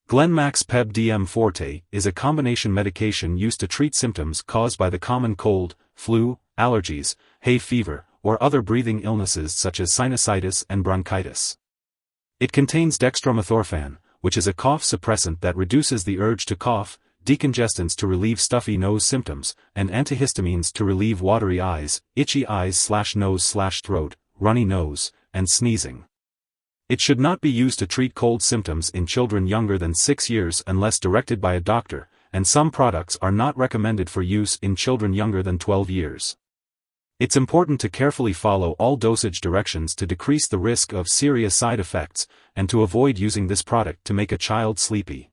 Glenmax Peb Dm Forte is a combination medication used to treat symptoms caused by the common cold, flu, allergies, hay fever, or other breathing illnesses such as sinusitis and bronchitis. It contains dextromethorphan, which is a cough suppressant that reduces the urge to cough, decongestants to relieve stuffy nose symptoms, and antihistamines to relieve watery eyes, itchy eyes/nose/throat, runny nose, and sneezing. It should not be used to treat cold symptoms in children younger than 6 years unless directed by a doctor, and some products are not recommended for use in children younger than 12 years. It's important to carefully follow all dosage directions to decrease the risk of serious side effects, and to avoid using this product to make a child sleepy.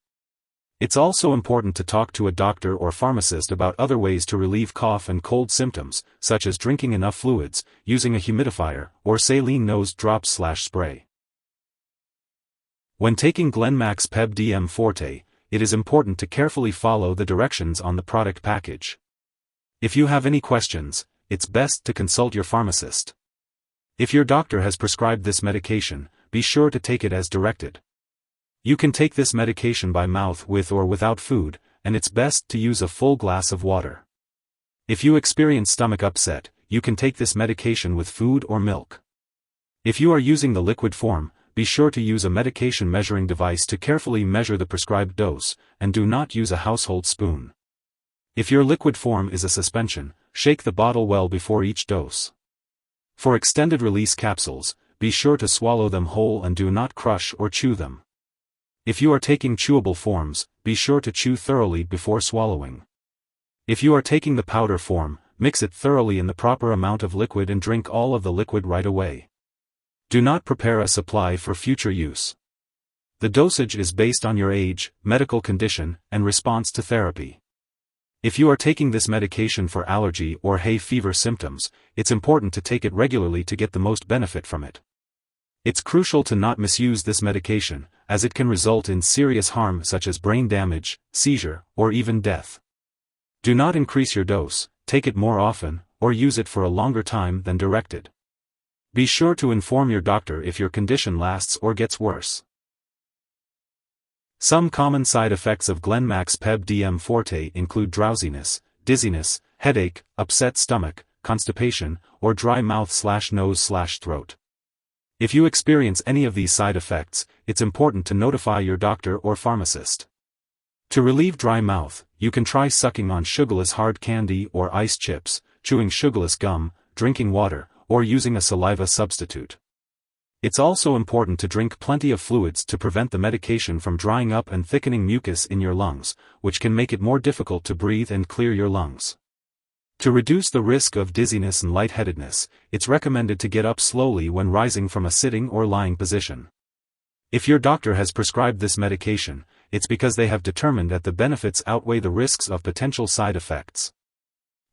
It's also important to talk to a doctor or pharmacist about other ways to relieve cough and cold symptoms, such as drinking enough fluids, using a humidifier, or saline nose drops/spray. When taking Glenmax Peb Dm Forte, it is important to carefully follow the directions on the product package. If you have any questions, it's best to consult your pharmacist. If your doctor has prescribed this medication, be sure to take it as directed. You can take this medication by mouth with or without food, and it's best to use a full glass of water. If you experience stomach upset, you can take this medication with food or milk. If you are using the liquid form, be sure to use a medication measuring device to carefully measure the prescribed dose, and do not use a household spoon. If your liquid form is a suspension, shake the bottle well before each dose. For extended release capsules, be sure to swallow them whole and do not crush or chew them. If you are taking chewable forms, be sure to chew thoroughly before swallowing. If you are taking the powder form, mix it thoroughly in the proper amount of liquid and drink all of the liquid right away. Do not prepare a supply for future use. The dosage is based on your age, medical condition, and response to therapy. If you are taking this medication for allergy or hay fever symptoms, it's important to take it regularly to get the most benefit from it. It's crucial to not misuse this medication, as it can result in serious harm such as brain damage, seizure, or even death. Do not increase your dose, take it more often, or use it for a longer time than directed. Be sure to inform your doctor if your condition lasts or gets worse. Some common side effects of Glenmax Peb Dm Forte include drowsiness, dizziness, headache, upset stomach, constipation, or dry mouth/nose/throat. If you experience any of these side effects, it's important to notify your doctor or pharmacist. To relieve dry mouth, you can try sucking on sugarless hard candy or ice chips, chewing sugarless gum, drinking water, or using a saliva substitute. It's also important to drink plenty of fluids to prevent the medication from drying up and thickening mucus in your lungs, which can make it more difficult to breathe and clear your lungs. To reduce the risk of dizziness and lightheadedness, it's recommended to get up slowly when rising from a sitting or lying position. If your doctor has prescribed this medication, it's because they have determined that the benefits outweigh the risks of potential side effects.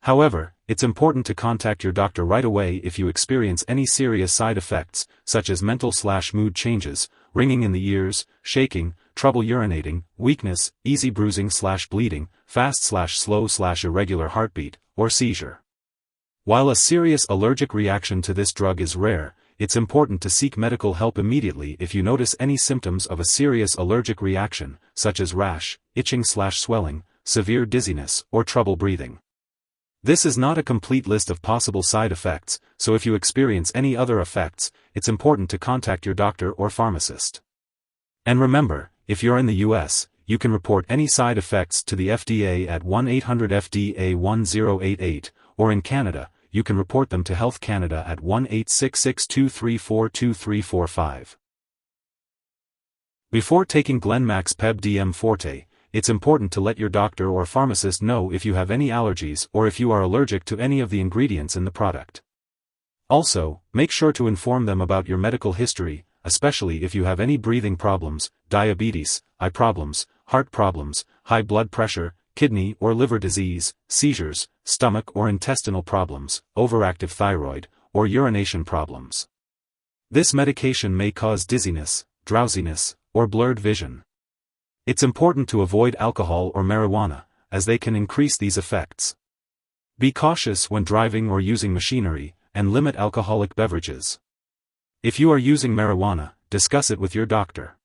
However, it's important to contact your doctor right away if you experience any serious side effects, such as mental/mood changes, ringing in the ears, shaking, trouble urinating, weakness, easy bruising/bleeding, fast/slow/irregular heartbeat, or seizure. While a serious allergic reaction to this drug is rare, it's important to seek medical help immediately if you notice any symptoms of a serious allergic reaction, such as rash, itching/swelling, severe dizziness, or trouble breathing. This is not a complete list of possible side effects, so if you experience any other effects, it's important to contact your doctor or pharmacist. And remember, if you're in the US, you can report any side effects to the FDA at 1-800-FDA-1088, or in Canada, you can report them to Health Canada at 1-866-234-2345. Before taking Glenmax Peb Dm Forte, it's important to let your doctor or pharmacist know if you have any allergies or if you are allergic to any of the ingredients in the product. Also, make sure to inform them about your medical history, especially if you have any breathing problems, diabetes, eye problems, heart problems, high blood pressure, kidney or liver disease, seizures, stomach or intestinal problems, overactive thyroid, or urination problems. This medication may cause dizziness, drowsiness, or blurred vision. It's important to avoid alcohol or marijuana, as they can increase these effects. Be cautious when driving or using machinery, and limit alcoholic beverages. If you are using marijuana, discuss it with your doctor.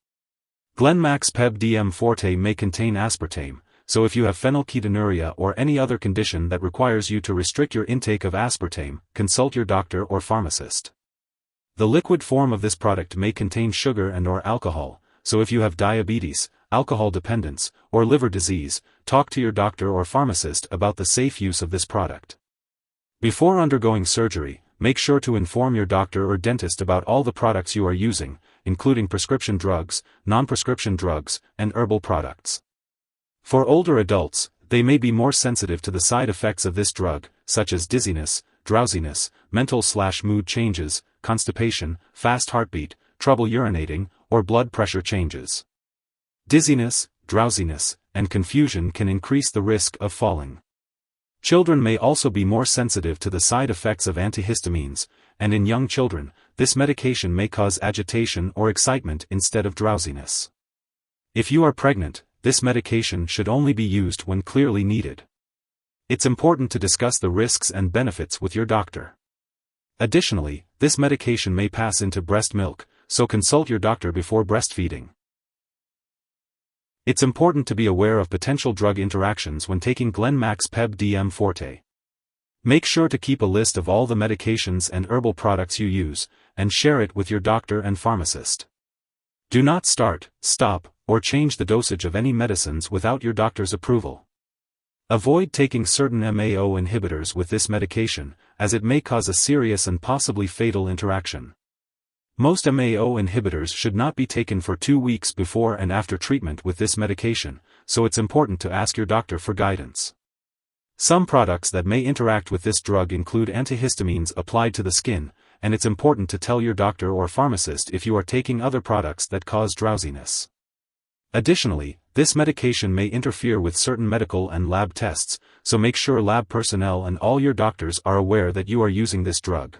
Glenmax Peb Dm Forte may contain aspartame, so if you have phenylketonuria or any other condition that requires you to restrict your intake of aspartame, consult your doctor or pharmacist. The liquid form of this product may contain sugar and/or alcohol, so if you have diabetes, alcohol dependence, or liver disease, talk to your doctor or pharmacist about the safe use of this product. Before undergoing surgery, make sure to inform your doctor or dentist about all the products you are using, including prescription drugs, non-prescription drugs, and herbal products. For older adults, they may be more sensitive to the side effects of this drug, such as dizziness, drowsiness, mental/mood changes, constipation, fast heartbeat, trouble urinating, or blood pressure changes. Dizziness, drowsiness, and confusion can increase the risk of falling. Children may also be more sensitive to the side effects of antihistamines, and in young children, this medication may cause agitation or excitement instead of drowsiness. If you are pregnant, this medication should only be used when clearly needed. It's important to discuss the risks and benefits with your doctor. Additionally, this medication may pass into breast milk, so consult your doctor before breastfeeding. It's important to be aware of potential drug interactions when taking Glenmax Peb Dm Forte. Make sure to keep a list of all the medications and herbal products you use, and share it with your doctor and pharmacist. Do not start, stop, or change the dosage of any medicines without your doctor's approval. Avoid taking certain MAO inhibitors with this medication, as it may cause a serious and possibly fatal interaction. Most MAO inhibitors should not be taken for 2 weeks before and after treatment with this medication, so it's important to ask your doctor for guidance. Some products that may interact with this drug include antihistamines applied to the skin, and it's important to tell your doctor or pharmacist if you are taking other products that cause drowsiness. Additionally, this medication may interfere with certain medical and lab tests, so make sure lab personnel and all your doctors are aware that you are using this drug.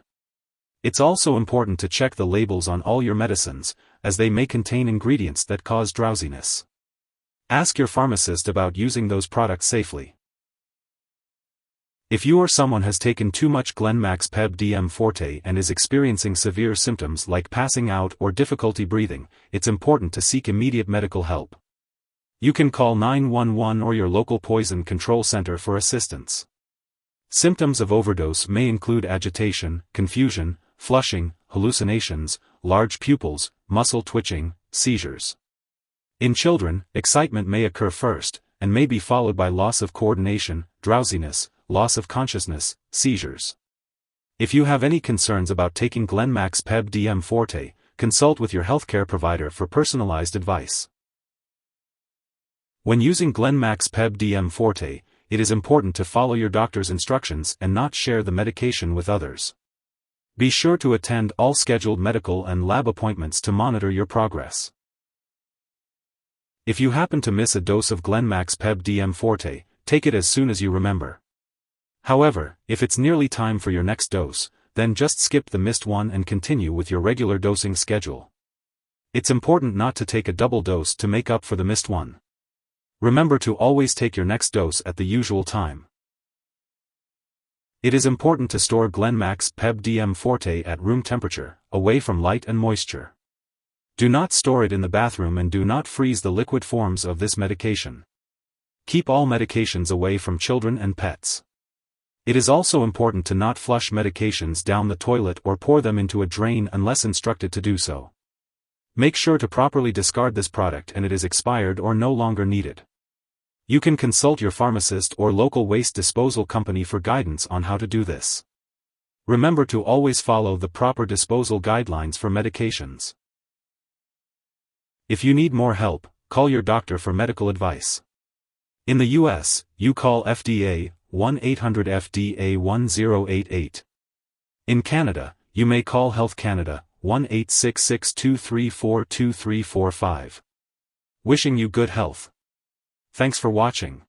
It's also important to check the labels on all your medicines, as they may contain ingredients that cause drowsiness. Ask your pharmacist about using those products safely. If you or someone has taken too much Glenmax Peb Dm Forte and is experiencing severe symptoms like passing out or difficulty breathing, it's important to seek immediate medical help. You can call 911 or your local poison control center for assistance. Symptoms of overdose may include agitation, confusion, flushing, hallucinations, large pupils, muscle twitching, seizures. In children, excitement may occur first, and may be followed by loss of coordination, drowsiness, loss of consciousness, seizures. If you have any concerns about taking Glenmax Peb Dm Forte, consult with your healthcare provider for personalized advice. When using Glenmax Peb Dm Forte, it is important to follow your doctor's instructions and not share the medication with others. Be sure to attend all scheduled medical and lab appointments to monitor your progress. If you happen to miss a dose of Glenmax Peb Dm Forte, take it as soon as you remember. However, if it's nearly time for your next dose, then just skip the missed one and continue with your regular dosing schedule. It's important not to take a double dose to make up for the missed one. Remember to always take your next dose at the usual time. It is important to store Glenmax Peb Dm Forte at room temperature, away from light and moisture. Do not store it in the bathroom and do not freeze the liquid forms of this medication. Keep all medications away from children and pets. It is also important to not flush medications down the toilet or pour them into a drain unless instructed to do so. Make sure to properly discard this product and it is expired or no longer needed. You can consult your pharmacist or local waste disposal company for guidance on how to do this. Remember to always follow the proper disposal guidelines for medications. If you need more help, call your doctor for medical advice. In the US, you call FDA 1-800-FDA-1088. In Canada, you may call Health Canada 1-866-234-2345. Wishing you good health. Thanks for watching.